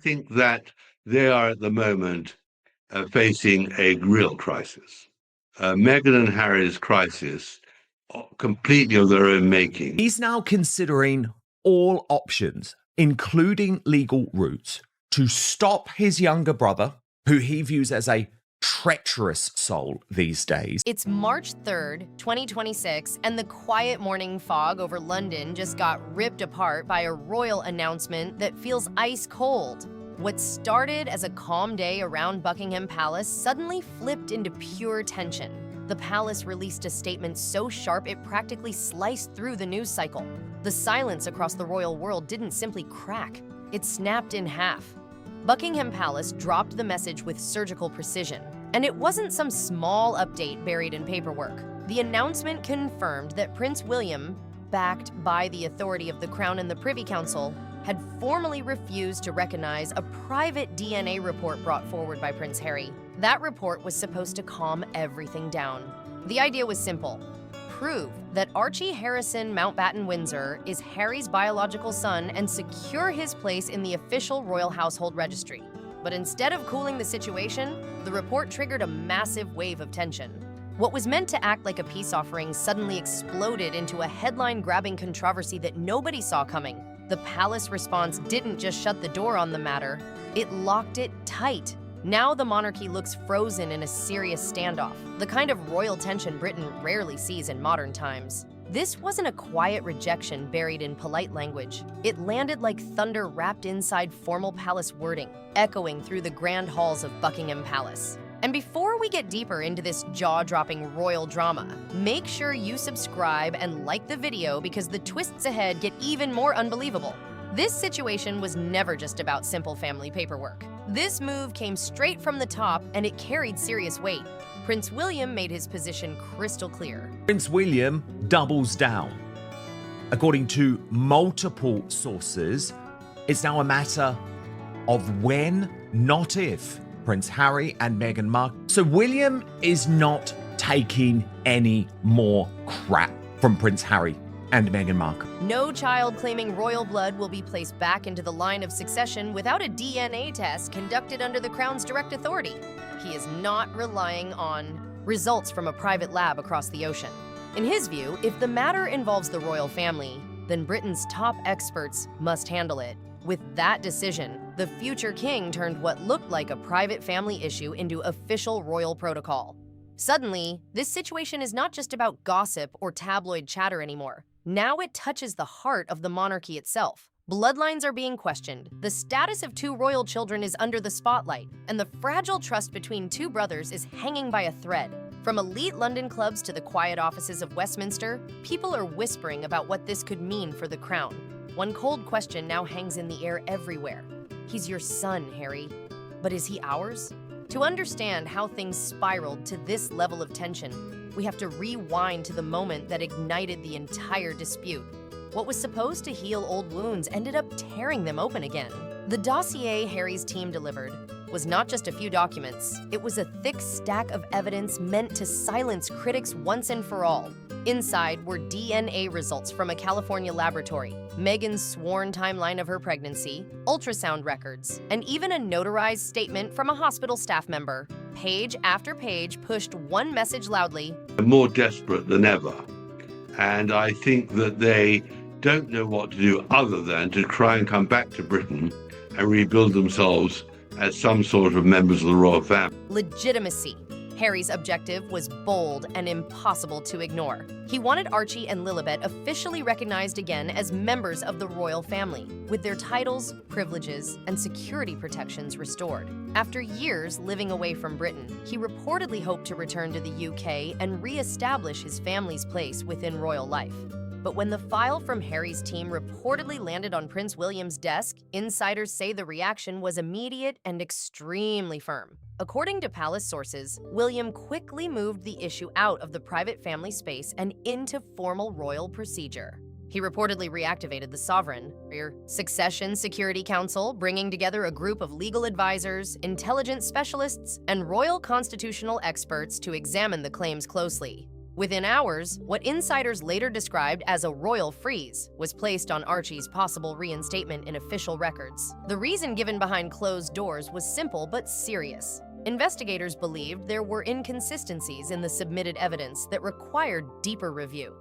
think that they are at the moment facing a real crisis. Meghan and Harry's crisis, completely of their own making. He's now considering all options, including legal routes, to stop his younger brother, who he views as a treacherous soul these days. It's March 3rd, 2026, and the quiet morning fog over London just got ripped apart by a royal announcement that feels ice cold. What started as a calm day around Buckingham Palace suddenly flipped into pure tension. The palace released a statement so sharp it practically sliced through the news cycle. The silence across the royal world didn't simply crack, it snapped in half. Buckingham Palace dropped the message with surgical precision, and it wasn't some small update buried in paperwork. The announcement confirmed that Prince William, backed by the authority of the Crown and the Privy Council, had formally refused to recognize a private DNA report brought forward by Prince Harry. That report was supposed to calm everything down. The idea was simple: prove that Archie Harrison Mountbatten Windsor is Harry's biological son and secure his place in the official royal household registry. But instead of cooling the situation, the report triggered a massive wave of tension. What was meant to act like a peace offering suddenly exploded into a headline-grabbing controversy that nobody saw coming. The palace response didn't just shut the door on the matter, it locked it tight. Now the monarchy looks frozen in a serious standoff, the kind of royal tension Britain rarely sees in modern times. This wasn't a quiet rejection buried in polite language. It landed like thunder wrapped inside formal palace wording, echoing through the grand halls of Buckingham Palace. And before we get deeper into this jaw-dropping royal drama, make sure you subscribe and like the video because the twists ahead get even more unbelievable. This situation was never just about simple family paperwork. This move came straight from the top and it carried serious weight. Prince William made his position crystal clear. Prince William doubles down. According to multiple sources, it's now a matter of when, not if, Prince Harry and Meghan Markle. So William is not taking any more crap from Prince Harry and Meghan Markle. No child claiming royal blood will be placed back into the line of succession without a DNA test conducted under the Crown's direct authority. He is not relying on results from a private lab across the ocean. In his view, if the matter involves the royal family, then Britain's top experts must handle it. With that decision, the future king turned what looked like a private family issue into official royal protocol. Suddenly, this situation is not just about gossip or tabloid chatter anymore. Now it touches the heart of the monarchy itself. Bloodlines are being questioned, the status of two royal children is under the spotlight, and the fragile trust between two brothers is hanging by a thread. From elite London clubs to the quiet offices of Westminster, people are whispering about what this could mean for the crown. One cold question now hangs in the air everywhere. He's your son, Harry, but is he ours? To understand how things spiraled to this level of tension, we have to rewind to the moment that ignited the entire dispute. What was supposed to heal old wounds ended up tearing them open again. The dossier Harry's team delivered was not just a few documents, it was a thick stack of evidence meant to silence critics once and for all. Inside were DNA results from a California laboratory, Meghan's sworn timeline of her pregnancy, ultrasound records, and even a notarized statement from a hospital staff member. Page after page pushed one message loudly: More desperate than ever. And I think that they don't know what to do other than to try and come back to Britain and rebuild themselves as some sort of members of the royal family. Legitimacy. Harry's objective was bold and impossible to ignore. He wanted Archie and Lilibet officially recognized again as members of the royal family, with their titles, privileges, and security protections restored. After years living away from Britain, he reportedly hoped to return to the UK and re-establish his family's place within royal life. But when the file from Harry's team reportedly landed on Prince William's desk, insiders say the reaction was immediate and extremely firm. According to palace sources, William quickly moved the issue out of the private family space and into formal royal procedure. He reportedly reactivated the Sovereign Succession Security Council, bringing together a group of legal advisors, intelligence specialists, and royal constitutional experts to examine the claims closely. Within hours, what insiders later described as a royal freeze was placed on Archie's possible reinstatement in official records. The reason given behind closed doors was simple but serious. Investigators believed there were inconsistencies in the submitted evidence that required deeper review.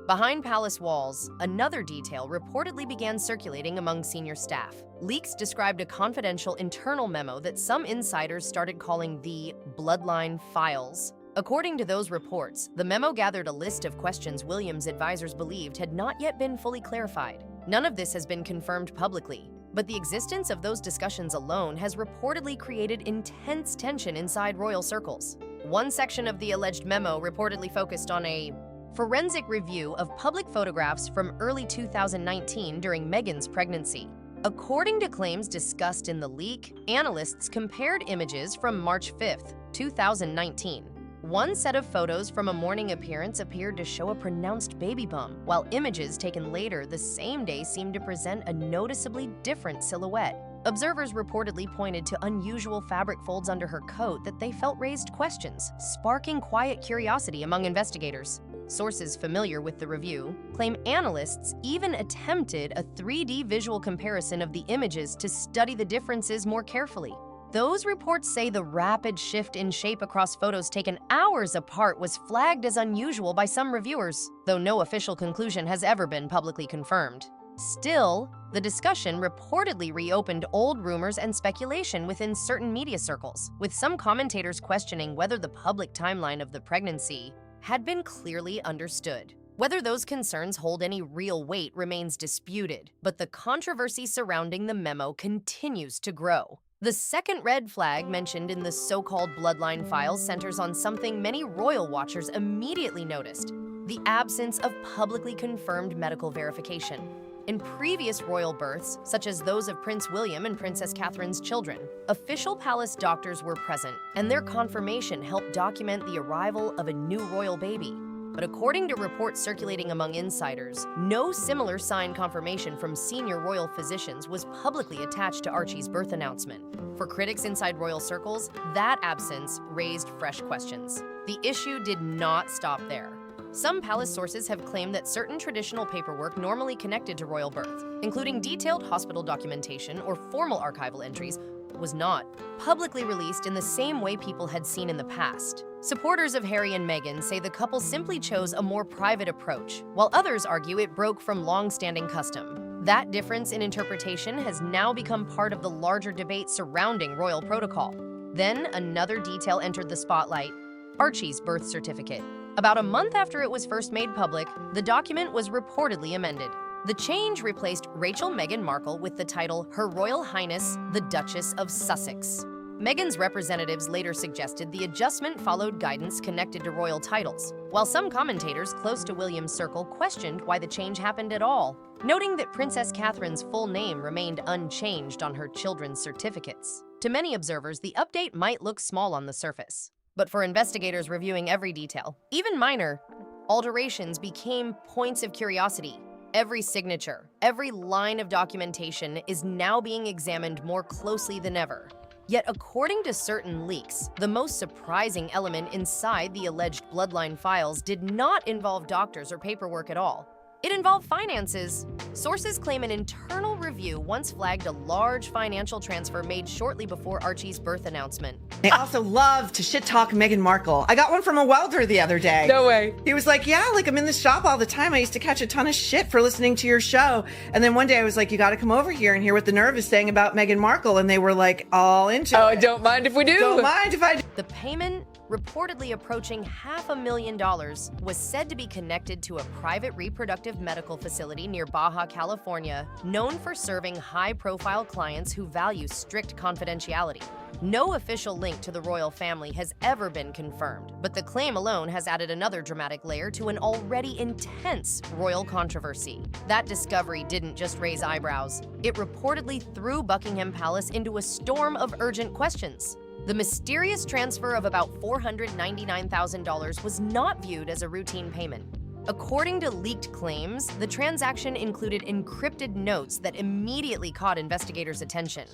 Behind palace walls, another detail reportedly began circulating among senior staff. Leaks described a confidential internal memo that some insiders started calling the bloodline files. According to those reports, the memo gathered a list of questions William's advisors believed had not yet been fully clarified. None of this has been confirmed publicly, but the existence of those discussions alone has reportedly created intense tension inside royal circles. One section of the alleged memo reportedly focused on a forensic review of public photographs from early 2019 during Meghan's pregnancy. According to claims discussed in the leak, analysts compared images from March 5, 2019. One set of photos from a morning appearance appeared to show a pronounced baby bump, while images taken later the same day seemed to present a noticeably different silhouette. Observers reportedly pointed to unusual fabric folds under her coat that they felt raised questions, sparking quiet curiosity among investigators. Sources familiar with the review claim analysts even attempted a 3D visual comparison of the images to study the differences more carefully. Those reports say the rapid shift in shape across photos taken hours apart was flagged as unusual by some reviewers, though no official conclusion has ever been publicly confirmed. Still, the discussion reportedly reopened old rumors and speculation within certain media circles, with some commentators questioning whether the public timeline of the pregnancy had been clearly understood. Whether those concerns hold any real weight remains disputed, but the controversy surrounding the memo continues to grow. The second red flag mentioned in the so-called bloodline files centers on something many royal watchers immediately noticed: the absence of publicly confirmed medical verification. In previous royal births, such as those of Prince William and Princess Catherine's children, official palace doctors were present, and their confirmation helped document the arrival of a new royal baby. But according to reports circulating among insiders, no similar signed confirmation from senior royal physicians was publicly attached to Archie's birth announcement. For critics inside royal circles, that absence raised fresh questions. The issue did not stop there. Some palace sources have claimed that certain traditional paperwork normally connected to royal birth, including detailed hospital documentation or formal archival entries, was not publicly released in the same way people had seen in the past. Supporters of Harry and Meghan say the couple simply chose a more private approach, while others argue it broke from long-standing custom. That difference in interpretation has now become part of the larger debate surrounding royal protocol. Then another detail entered the spotlight: Archie's birth certificate. About a month after it was first made public, the document was reportedly amended. The change replaced Rachel Meghan Markle with the title Her Royal Highness the Duchess of Sussex. Meghan's representatives later suggested the adjustment followed guidance connected to royal titles, while some commentators close to William's circle questioned why the change happened at all, noting that Princess Catherine's full name remained unchanged on her children's certificates. To many observers, the update might look small on the surface, but for investigators reviewing every detail, even minor, alterations became points of curiosity. Every signature, every line of documentation is now being examined more closely than ever. Yet, according to certain leaks, the most surprising element inside the alleged bloodline files did not involve doctors or paperwork at all. It involved finances. Sources claim an internal review once flagged a large financial transfer made shortly before Archie's birth announcement. They also love to shit-talk Meghan Markle. I got one from a welder the other day. No way. He was like, yeah, like I'm in the shop all the time. I used to catch a ton of shit for listening to your show. And then one day I was like, you got to come over here and hear what the Nerve is saying about Meghan Markle. And they were like, all into Oh, it. don't mind if we do. Don't mind if I do. The payment, reportedly approaching $500,000, was said to be connected to a private reproductive medical facility near Baja, California, known for serving high-profile clients who value strict confidentiality. No official link to the royal family has ever been confirmed, but the claim alone has added another dramatic layer to an already intense royal controversy. That discovery didn't just raise eyebrows. It reportedly threw Buckingham Palace into a storm of urgent questions. The mysterious transfer of about $499,000 was not viewed as a routine payment. According to leaked claims, the transaction included encrypted notes that immediately caught investigators' attention.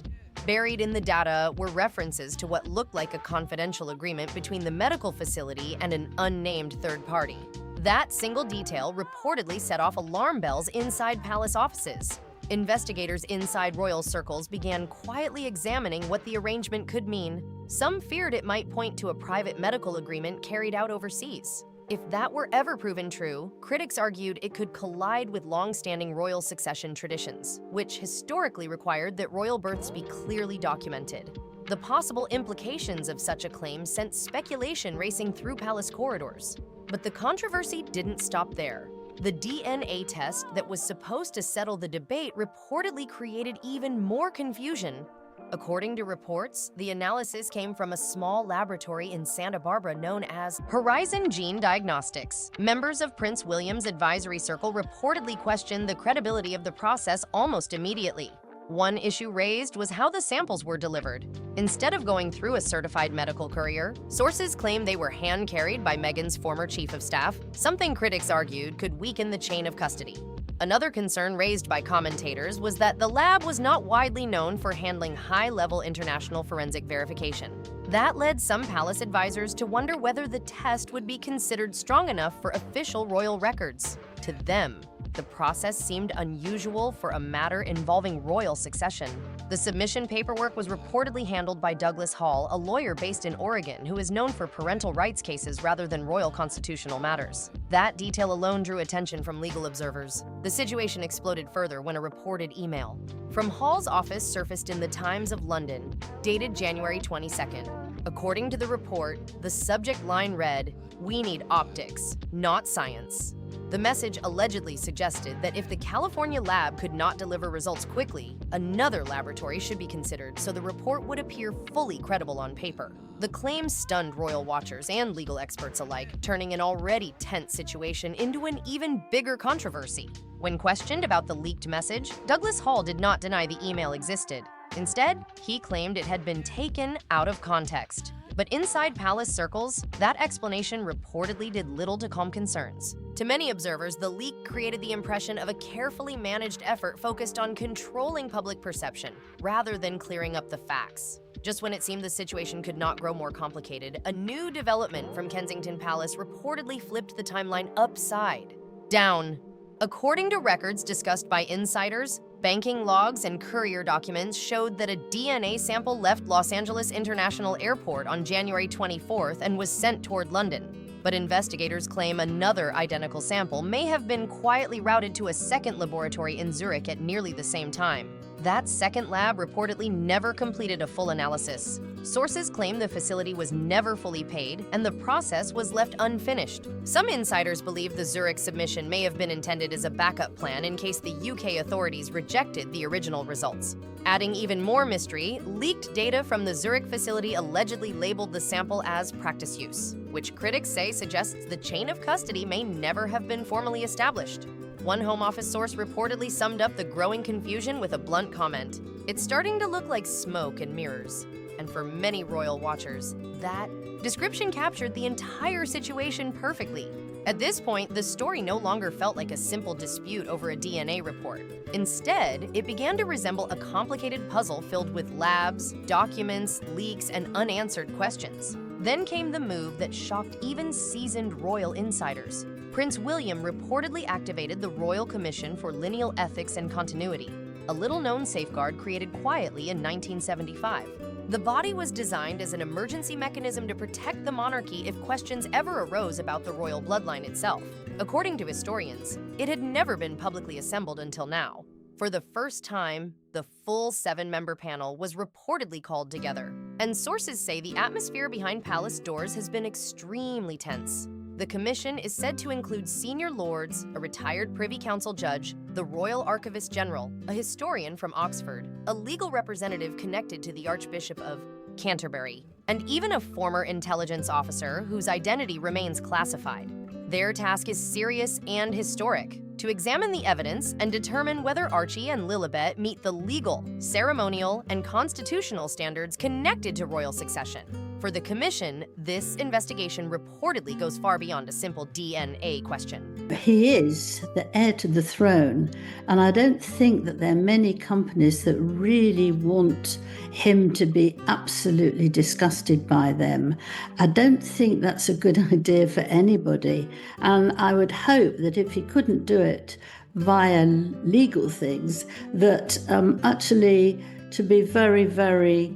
Buried in the data were references to what looked like a confidential agreement between the medical facility and an unnamed third party. That single detail reportedly set off alarm bells inside palace offices. Investigators inside royal circles began quietly examining what the arrangement could mean. Some feared it might point to a private medical agreement carried out overseas. If that were ever proven true, critics argued it could collide with long-standing royal succession traditions, which historically required that royal births be clearly documented. The possible implications of such a claim sent speculation racing through palace corridors. But the controversy didn't stop there. The DNA test that was supposed to settle the debate reportedly created even more confusion. According to reports, the analysis came from a small laboratory in Santa Barbara known as Horizon Gene Diagnostics. Members of Prince William's advisory circle reportedly questioned the credibility of the process almost immediately. One issue raised was how the samples were delivered. Instead of going through a certified medical courier, sources claim they were hand-carried by Meghan's former chief of staff, something critics argued could weaken the chain of custody. Another concern raised by commentators was that the lab was not widely known for handling high-level international forensic verification. That led some palace advisors to wonder whether the test would be considered strong enough for official royal records. To them, the process seemed unusual for a matter involving royal succession. The submission paperwork was reportedly handled by Douglas Hall, a lawyer based in Oregon who is known for parental rights cases rather than royal constitutional matters. That detail alone drew attention from legal observers. The situation exploded further when a reported email from Hall's office surfaced in the Times of London, dated January 22nd. According to the report, the subject line read, "We need optics, not science." The message allegedly suggested that if the California lab could not deliver results quickly, another laboratory should be considered so the report would appear fully credible on paper. The claim stunned royal watchers and legal experts alike, turning an already tense situation into an even bigger controversy. When questioned about the leaked message, Douglas Hall did not deny the email existed. Instead, he claimed it had been taken out of context. But inside palace circles, that explanation reportedly did little to calm concerns. To many observers, the leak created the impression of a carefully managed effort focused on controlling public perception, rather than clearing up the facts. Just when it seemed the situation could not grow more complicated, a new development from Kensington Palace reportedly flipped the timeline upside down. According to records discussed by insiders, banking logs and courier documents showed that a DNA sample left Los Angeles International Airport on January 24th and was sent toward London. But investigators claim another identical sample may have been quietly routed to a second laboratory in Zurich at nearly the same time. That second lab reportedly never completed a full analysis. Sources claim the facility was never fully paid and the process was left unfinished. Some insiders believe the Zurich submission may have been intended as a backup plan in case the UK authorities rejected the original results. Adding even more mystery, leaked data from the Zurich facility allegedly labeled the sample as practice use, which critics say suggests the chain of custody may never have been formally established. One Home Office source reportedly summed up the growing confusion with a blunt comment. "It's starting to look like smoke and mirrors." And for many royal watchers, that description captured the entire situation perfectly. At this point, the story no longer felt like a simple dispute over a DNA report. Instead, it began to resemble a complicated puzzle filled with labs, documents, leaks, and unanswered questions. Then came the move that shocked even seasoned royal insiders. Prince William reportedly activated the Royal Commission for Lineal Ethics and Continuity, a little-known safeguard created quietly in 1975. The body was designed as an emergency mechanism to protect the monarchy if questions ever arose about the royal bloodline itself. According to historians, it had never been publicly assembled until now. For the first time, the full 7-member panel was reportedly called together. And sources say the atmosphere behind palace doors has been extremely tense. The commission is said to include senior lords, a retired Privy Council judge, the Royal Archivist General, a historian from Oxford, a legal representative connected to the Archbishop of Canterbury, and even a former intelligence officer whose identity remains classified. Their task is serious and historic: to examine the evidence and determine whether Archie and Lilibet meet the legal, ceremonial, and constitutional standards connected to royal succession. For the commission, this investigation reportedly goes far beyond a simple DNA question. He is the heir to the throne, and I don't think that there are many companies that really want him to be absolutely disgusted by them. I don't think that's a good idea for anybody, and I would hope that if he couldn't do it via legal things, that actually to be very, very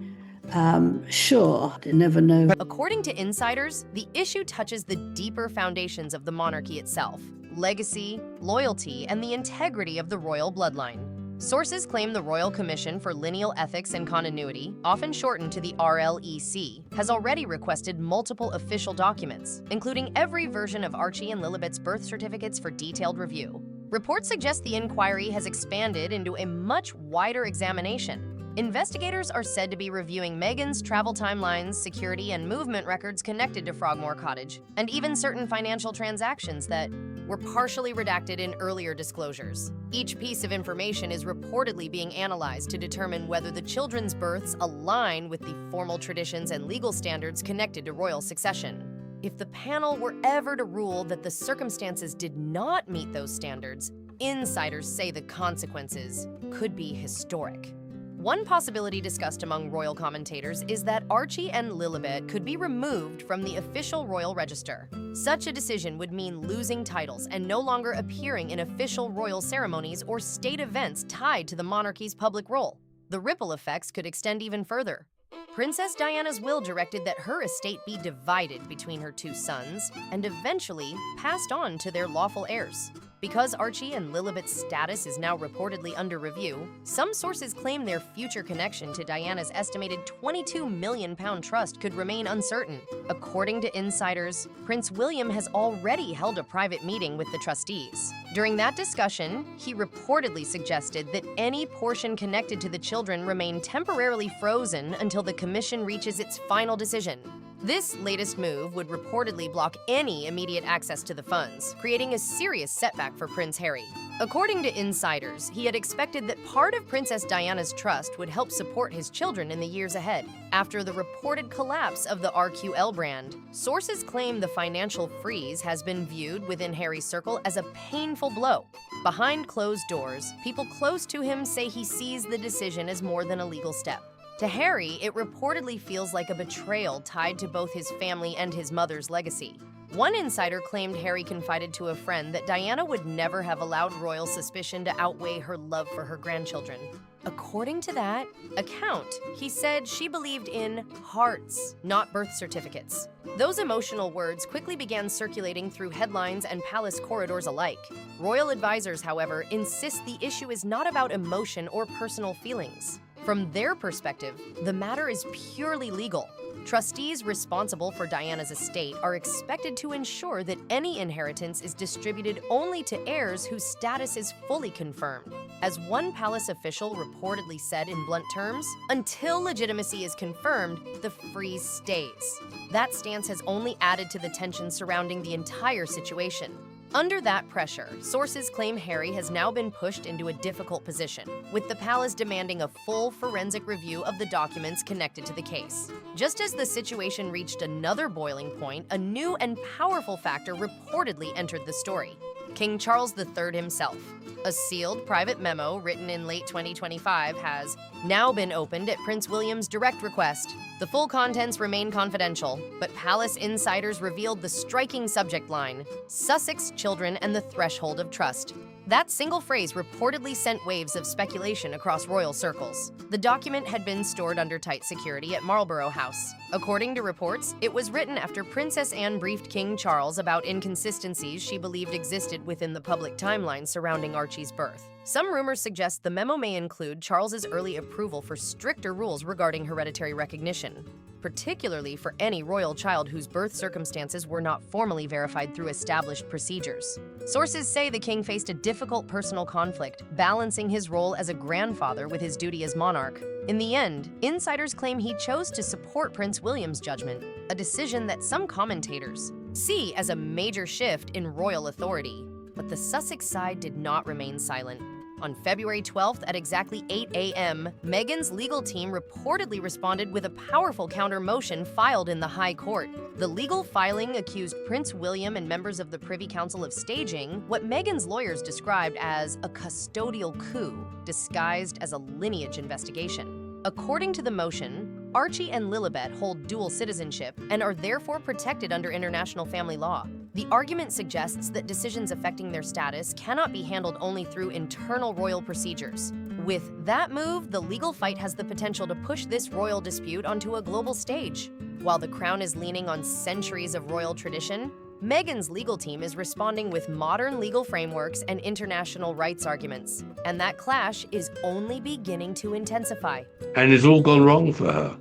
sure. You never know. According to insiders, the issue touches the deeper foundations of the monarchy itself: legacy, loyalty, and the integrity of the royal bloodline. Sources claim the Royal Commission for Lineal Ethics and Continuity, often shortened to the RLEC, has already requested multiple official documents, including every version of Archie and Lilibet's birth certificates for detailed review. Reports suggest the inquiry has expanded into a much wider examination. Investigators are said to be reviewing Meghan's travel timelines, security, and movement records connected to Frogmore Cottage, and even certain financial transactions that were partially redacted in earlier disclosures. Each piece of information is reportedly being analyzed to determine whether the children's births align with the formal traditions and legal standards connected to royal succession. If the panel were ever to rule that the circumstances did not meet those standards, insiders say the consequences could be historic. One possibility discussed among royal commentators is that Archie and Lilibet could be removed from the official royal register. Such a decision would mean losing titles and no longer appearing in official royal ceremonies or state events tied to the monarchy's public role. The ripple effects could extend even further. Princess Diana's will directed that her estate be divided between her two sons and eventually passed on to their lawful heirs. Because Archie and Lilibet's status is now reportedly under review, some sources claim their future connection to Diana's estimated £22 million trust could remain uncertain. According to insiders, Prince William has already held a private meeting with the trustees. During that discussion, he reportedly suggested that any portion connected to the children remain temporarily frozen until the commission reaches its final decision. This latest move would reportedly block any immediate access to the funds, creating a serious setback for Prince Harry. According to insiders, he had expected that part of Princess Diana's trust would help support his children in the years ahead. After the reported collapse of the RQL brand, sources claim the financial freeze has been viewed within Harry's circle as a painful blow. Behind closed doors, people close to him say he sees the decision as more than a legal step. To Harry, it reportedly feels like a betrayal tied to both his family and his mother's legacy. One insider claimed Harry confided to a friend that Diana would never have allowed royal suspicion to outweigh her love for her grandchildren. According to that account, he said she believed in hearts, not birth certificates. Those emotional words quickly began circulating through headlines and palace corridors alike. Royal advisors, however, insist the issue is not about emotion or personal feelings. From their perspective, the matter is purely legal. Trustees responsible for Diana's estate are expected to ensure that any inheritance is distributed only to heirs whose status is fully confirmed. As one palace official reportedly said in blunt terms, until legitimacy is confirmed, the freeze stays. That stance has only added to the tension surrounding the entire situation. Under that pressure, sources claim Harry has now been pushed into a difficult position, with the palace demanding a full forensic review of the documents connected to the case. Just as the situation reached another boiling point, a new and powerful factor reportedly entered the story: King Charles III himself. A sealed private memo written in late 2025 has now been opened at Prince William's direct request. The full contents remain confidential, but palace insiders revealed the striking subject line: Sussex children and the threshold of trust. That single phrase reportedly sent waves of speculation across royal circles. The document had been stored under tight security at Marlborough House. According to reports, it was written after Princess Anne briefed King Charles about inconsistencies she believed existed within the public timeline surrounding Archie's birth. Some rumors suggest the memo may include Charles's early approval for stricter rules regarding hereditary recognition, particularly for any royal child whose birth circumstances were not formally verified through established procedures. Sources say the king faced a difficult personal conflict, balancing his role as a grandfather with his duty as monarch. In the end, insiders claim he chose to support Prince William's judgment, a decision that some commentators see as a major shift in royal authority. But the Sussex side did not remain silent. On February 12th at exactly 8 a.m., Meghan's legal team reportedly responded with a powerful counter motion filed in the High Court. The legal filing accused Prince William and members of the Privy Council of staging what Meghan's lawyers described as a custodial coup disguised as a lineage investigation. According to the motion, Archie and Lilibet hold dual citizenship and are therefore protected under international family law. The argument suggests that decisions affecting their status cannot be handled only through internal royal procedures. With that move, the legal fight has the potential to push this royal dispute onto a global stage. While the crown is leaning on centuries of royal tradition, Meghan's legal team is responding with modern legal frameworks and international rights arguments. And that clash is only beginning to intensify. And it's all gone wrong for her.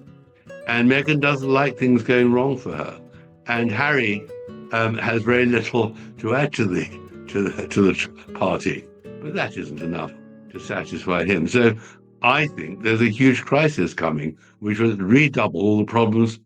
And Meghan doesn't like things going wrong for her. And Harry has very little to add to the party. But that isn't enough to satisfy him. So I think there's a huge crisis coming, which will redouble all the problems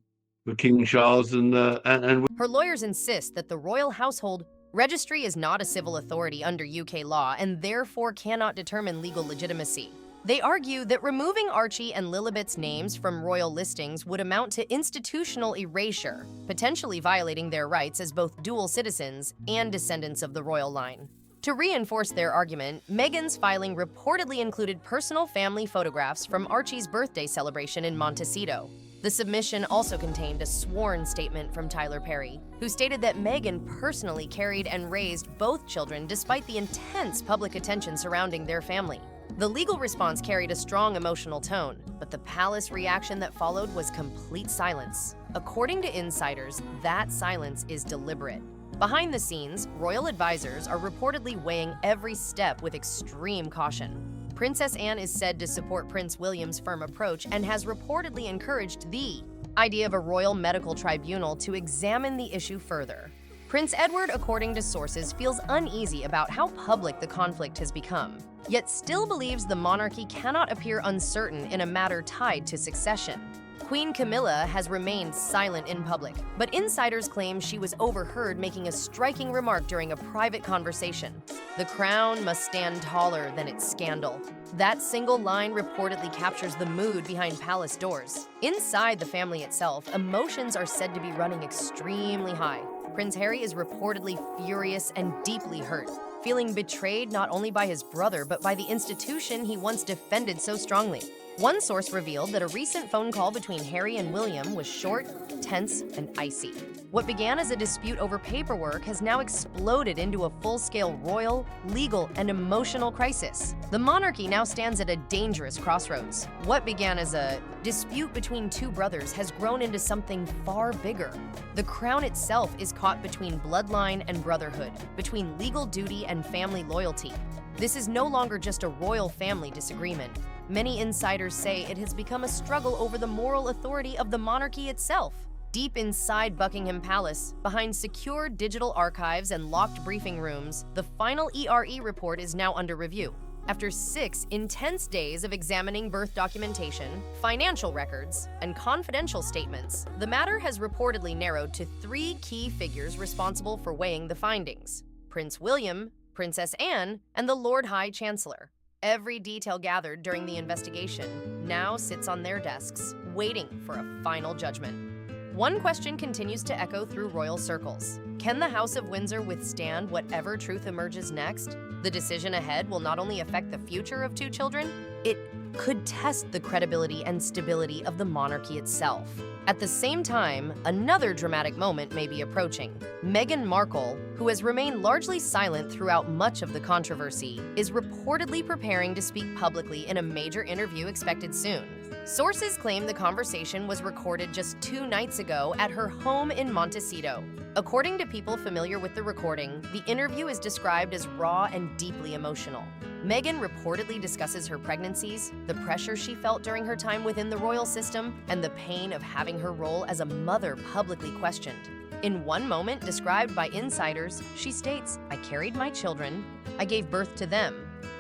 for King Charles and Her lawyers insist that the royal household registry is not a civil authority under UK law and therefore cannot determine legal legitimacy. They argue that removing Archie and Lilibet's names from royal listings would amount to institutional erasure, potentially violating their rights as both dual citizens and descendants of the royal line. To reinforce their argument, Meghan's filing reportedly included personal family photographs from Archie's birthday celebration in Montecito. The submission also contained a sworn statement from Tyler Perry, who stated that Meghan personally carried and raised both children despite the intense public attention surrounding their family. The legal response carried a strong emotional tone, but the palace reaction that followed was complete silence. According to insiders, that silence is deliberate. Behind the scenes, royal advisors are reportedly weighing every step with extreme caution. Princess Anne is said to support Prince William's firm approach and has reportedly encouraged the idea of a royal medical tribunal to examine the issue further. Prince Edward, according to sources, feels uneasy about how public the conflict has become, yet still believes the monarchy cannot appear uncertain in a matter tied to succession. Queen Camilla has remained silent in public, but insiders claim she was overheard making a striking remark during a private conversation. "The crown must stand taller than its scandal." That single line reportedly captures the mood behind palace doors. Inside the family itself, emotions are said to be running extremely high. Prince Harry is reportedly furious and deeply hurt, feeling betrayed not only by his brother but by the institution he once defended so strongly. One source revealed that a recent phone call between Harry and William was short, tense, and icy. What began as a dispute over paperwork has now exploded into a full-scale royal, legal, and emotional crisis. The monarchy now stands at a dangerous crossroads. What began as a dispute between two brothers has grown into something far bigger. The crown itself is caught between bloodline and brotherhood, between legal duty and family loyalty. This is no longer just a royal family disagreement. Many insiders say it has become a struggle over the moral authority of the monarchy itself. Deep inside Buckingham Palace, behind secure digital archives and locked briefing rooms, the final ERE report is now under review. After 6 intense days of examining birth documentation, financial records, and confidential statements, the matter has reportedly narrowed to 3 key figures responsible for weighing the findings: Prince William, Princess Anne, and the Lord High Chancellor. Every detail gathered during the investigation now sits on their desks, waiting for a final judgment. One question continues to echo through royal circles. Can the House of Windsor withstand whatever truth emerges next? The decision ahead will not only affect the future of 2 children, it could test the credibility and stability of the monarchy itself. At the same time, another dramatic moment may be approaching. Meghan Markle, who has remained largely silent throughout much of the controversy, is reportedly preparing to speak publicly in a major interview expected soon. Sources claim the conversation was recorded just 2 nights ago at her home in Montecito. According to people familiar with the recording, the interview is described as raw and deeply emotional. Meghan reportedly discusses her pregnancies, the pressure she felt during her time within the royal system, and the pain of having her role as a mother publicly questioned. In one moment described by insiders, she states, "I carried my children, I gave birth to them,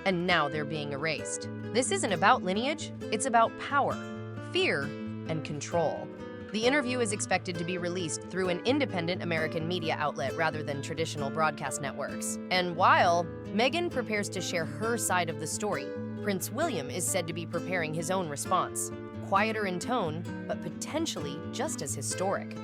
and now they're being erased." This isn't about lineage, it's about power, fear, and control. The interview is expected to be released through an independent American media outlet rather than traditional broadcast networks. And while Meghan prepares to share her side of the story. Prince William is said to be preparing his own response, quieter in tone, but potentially just as historic.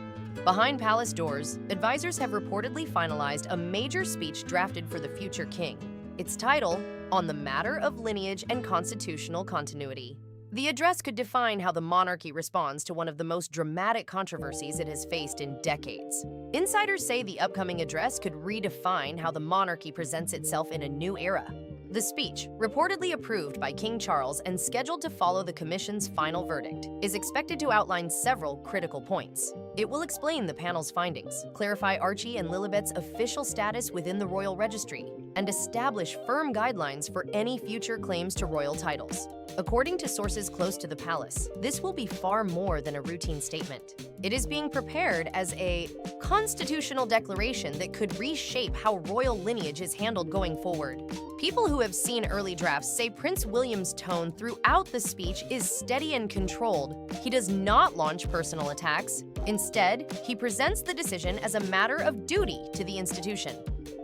Behind palace doors, advisors have reportedly finalized a major speech drafted for the future king. Its title, On the Matter of Lineage and Constitutional Continuity. The address could define how the monarchy responds to one of the most dramatic controversies it has faced in decades. Insiders say the upcoming address could redefine how the monarchy presents itself in a new era. The speech, reportedly approved by King Charles and scheduled to follow the commission's final verdict, is expected to outline several critical points. It will explain the panel's findings, clarify Archie and Lilibet's official status within the royal registry, and establish firm guidelines for any future claims to royal titles. According to sources close to the palace, this will be far more than a routine statement. It is being prepared as a constitutional declaration that could reshape how royal lineage is handled going forward. People who have seen early drafts say Prince William's tone throughout the speech is steady and controlled. He does not launch personal attacks. Instead, he presents the decision as a matter of duty to the institution.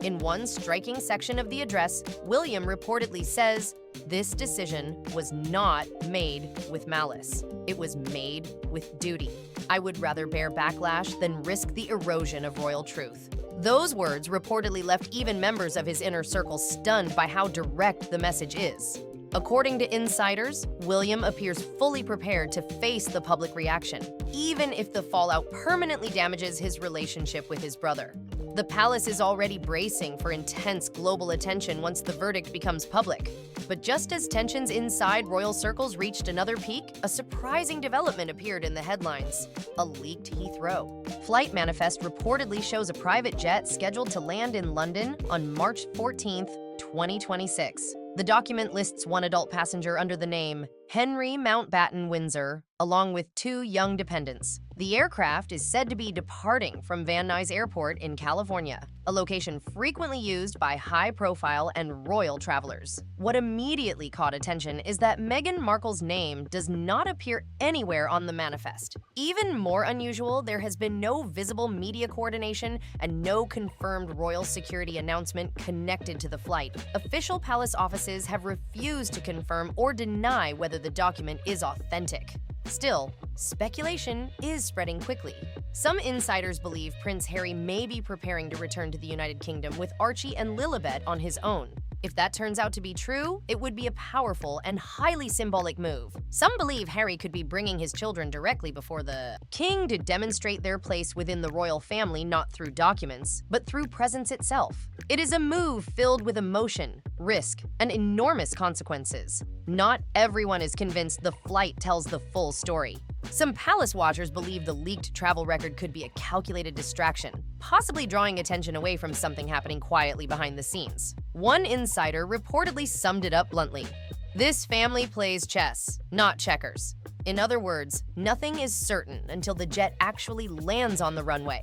In one striking section of the address, William reportedly says, "This decision was not made with malice. It was made with duty. I would rather bear backlash than risk the erosion of royal truth." Those words reportedly left even members of his inner circle stunned by how direct the message is. According to insiders, William appears fully prepared to face the public reaction, even if the fallout permanently damages his relationship with his brother. The palace is already bracing for intense global attention once the verdict becomes public. But just as tensions inside royal circles reached another peak, a surprising development appeared in the headlines: a leaked Heathrow. Flight manifest reportedly shows a private jet scheduled to land in London on March 14, 2026. The document lists one adult passenger under the name Henry Mountbatten Windsor, along with 2 young dependents. The aircraft is said to be departing from Van Nuys Airport in California, a location frequently used by high-profile and royal travelers. What immediately caught attention is that Meghan Markle's name does not appear anywhere on the manifest. Even more unusual, there has been no visible media coordination and no confirmed royal security announcement connected to the flight. Official palace offices have refused to confirm or deny whether the document is authentic. Still, speculation is spreading quickly. Some insiders believe Prince Harry may be preparing to return to the United Kingdom with Archie and Lilibet on his own. If that turns out to be true, it would be a powerful and highly symbolic move. Some believe Harry could be bringing his children directly before the king to demonstrate their place within the royal family, not through documents, but through presence itself. It is a move filled with emotion, risk, and enormous consequences. Not everyone is convinced the flight tells the full story. Some palace watchers believe the leaked travel record could be a calculated distraction, possibly drawing attention away from something happening quietly behind the scenes. One insider reportedly summed it up bluntly: "This family plays chess, not checkers." In other words, nothing is certain until the jet actually lands on the runway.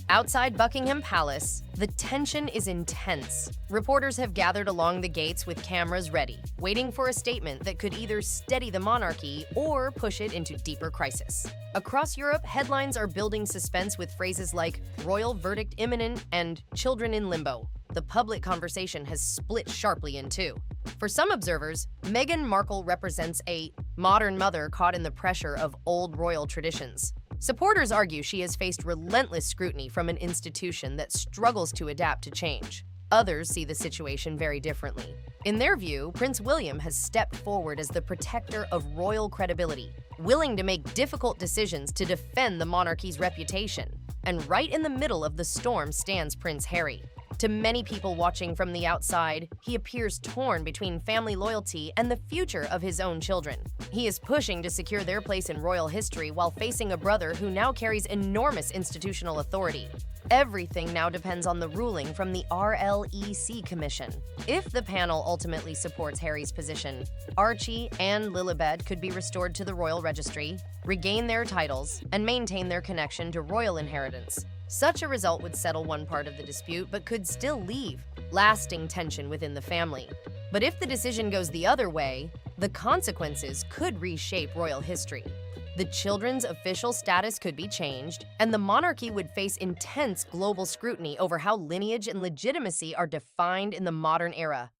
Outside Buckingham Palace, the tension is intense. Reporters have gathered along the gates with cameras ready, waiting for a statement that could either steady the monarchy or push it into deeper crisis. Across Europe, headlines are building suspense with phrases like "royal verdict imminent" and "children in limbo." The public conversation has split sharply in two. For some observers, Meghan Markle represents a modern mother caught in the pressure of old royal traditions. Supporters argue she has faced relentless scrutiny from an institution that struggles to adapt to change. Others see the situation very differently. In their view, Prince William has stepped forward as the protector of royal credibility, willing to make difficult decisions to defend the monarchy's reputation. And right in the middle of the storm stands Prince Harry. To many people watching from the outside, he appears torn between family loyalty and the future of his own children. He is pushing to secure their place in royal history while facing a brother who now carries enormous institutional authority. Everything now depends on the ruling from the RLEC Commission. If the panel ultimately supports Harry's position, Archie and Lilibet could be restored to the royal registry, regain their titles, and maintain their connection to royal inheritance. Such a result would settle one part of the dispute, but could still leave lasting tension within the family. But if the decision goes the other way, the consequences could reshape royal history. The children's official status could be changed, and the monarchy would face intense global scrutiny over how lineage and legitimacy are defined in the modern era.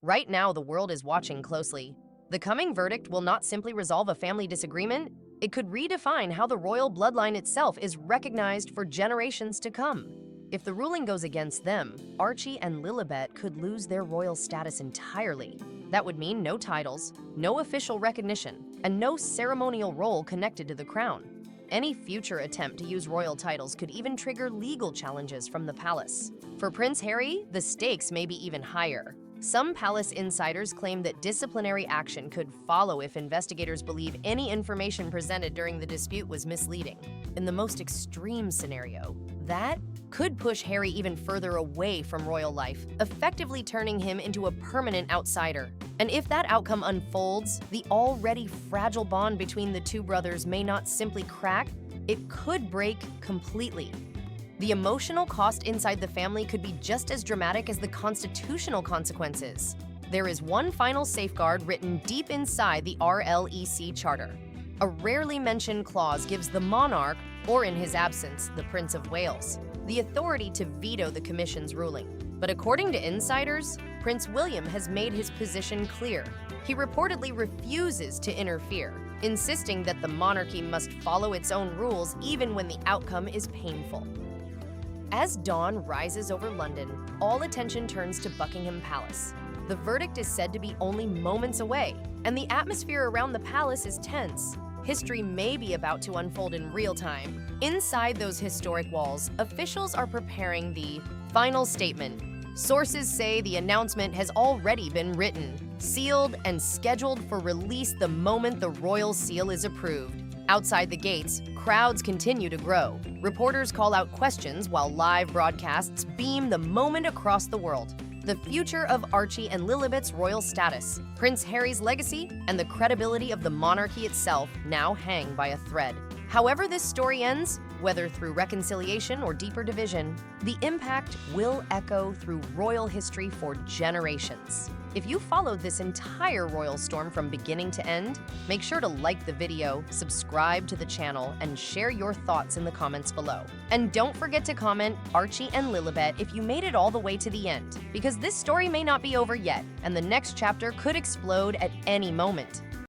Right now, the world is watching closely. The coming verdict will not simply resolve a family disagreement, it could redefine how the royal bloodline itself is recognized for generations to come. If the ruling goes against them, Archie and Lilibet could lose their royal status entirely. That would mean no titles, no official recognition, and no ceremonial role connected to the crown. Any future attempt to use royal titles could even trigger legal challenges from the palace. For Prince Harry, the stakes may be even higher. Some palace insiders claim that disciplinary action could follow if investigators believe any information presented during the dispute was misleading. In the most extreme scenario, that could push Harry even further away from royal life, effectively turning him into a permanent outsider. And if that outcome unfolds, the already fragile bond between the two brothers may not simply crack, it could break completely. The emotional cost inside the family could be just as dramatic as the constitutional consequences. There is one final safeguard written deep inside the RLEC Charter. A rarely mentioned clause gives the monarch, or in his absence, the Prince of Wales, the authority to veto the Commission's ruling. But according to insiders, Prince William has made his position clear. He reportedly refuses to interfere, insisting that the monarchy must follow its own rules even when the outcome is painful. As dawn rises over London, all attention turns to Buckingham Palace. The verdict is said to be only moments away, and the atmosphere around the palace is tense. History may be about to unfold in real time. Inside those historic walls, officials are preparing the final statement. Sources say the announcement has already been written, sealed, and scheduled for release the moment the royal seal is approved. Outside the gates, crowds continue to grow. Reporters call out questions while live broadcasts beam the moment across the world. The future of Archie and Lilibet's royal status, Prince Harry's legacy, and the credibility of the monarchy itself now hang by a thread. However this story ends, whether through reconciliation or deeper division, the impact will echo through royal history for generations. If you followed this entire royal storm from beginning to end, make sure to like the video, subscribe to the channel, and share your thoughts in the comments below. And don't forget to comment Archie and Lilibet if you made it all the way to the end, because this story may not be over yet, and the next chapter could explode at any moment.